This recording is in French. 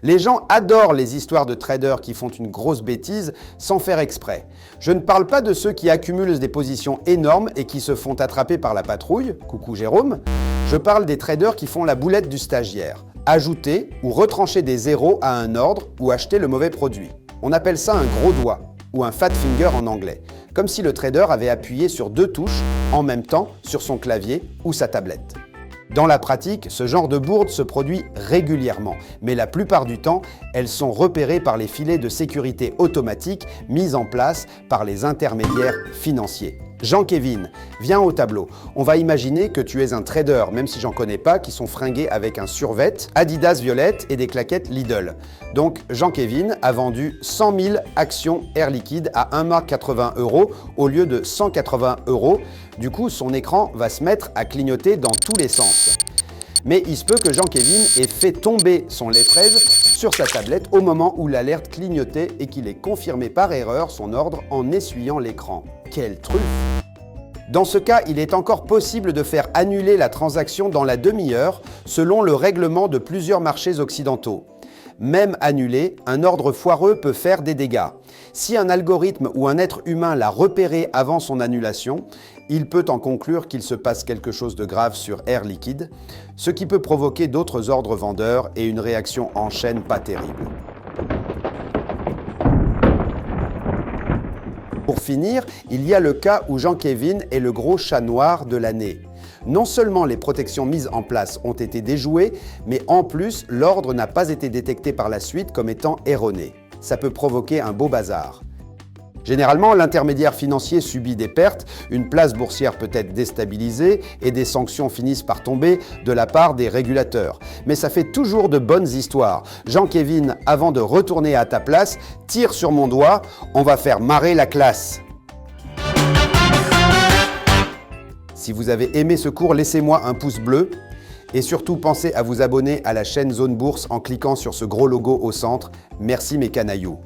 Les gens adorent les histoires de traders qui font une grosse bêtise sans faire exprès. Je ne parle pas de ceux qui accumulent des positions énormes et qui se font attraper par la patrouille, coucou Jérôme. Je parle des traders qui font la boulette du stagiaire, ajouter ou retrancher des zéros à un ordre ou acheter le mauvais produit. On appelle ça un gros doigt, ou un fat finger en anglais, comme si le trader avait appuyé sur 2 touches en même temps sur son clavier ou sa tablette. Dans la pratique, ce genre de bourde se produit régulièrement, mais la plupart du temps, elles sont repérées par les filets de sécurité automatiques mis en place par les intermédiaires financiers. Jean-Kévin, viens au tableau. On va imaginer que tu es un trader, même si j'en connais pas, qui sont fringués avec un survêt, Adidas violette et des claquettes Lidl. Donc Jean-Kévin a vendu 100 000 actions Air Liquide à 1,80 € au lieu de 180 €. Du coup, son écran va se mettre à clignoter dans tous les sens. Mais il se peut que Jean-Kévin ait fait tomber son lait fraise sur sa tablette au moment où l'alerte clignotait et qu'il ait confirmé par erreur son ordre en essuyant l'écran. Quelle truffe! Dans ce cas, il est encore possible de faire annuler la transaction dans la demi-heure selon le règlement de plusieurs marchés occidentaux. Même annulé, un ordre foireux peut faire des dégâts. Si un algorithme ou un être humain l'a repéré avant son annulation, il peut en conclure qu'il se passe quelque chose de grave sur Air Liquide, ce qui peut provoquer d'autres ordres vendeurs et une réaction en chaîne pas terrible. Pour finir, il y a le cas où Jean-Kévin est le gros chat noir de l'année. Non seulement les protections mises en place ont été déjouées, mais en plus, l'ordre n'a pas été détecté par la suite comme étant erroné. Ça peut provoquer un beau bazar. Généralement, l'intermédiaire financier subit des pertes, une place boursière peut être déstabilisée et des sanctions finissent par tomber de la part des régulateurs. Mais ça fait toujours de bonnes histoires. Jean-Kévin, avant de retourner à ta place, tire sur mon doigt, on va faire marrer la classe. Si vous avez aimé ce cours, laissez-moi un pouce bleu. Et surtout, pensez à vous abonner à la chaîne Zone Bourse en cliquant sur ce gros logo au centre. Merci mes canailloux.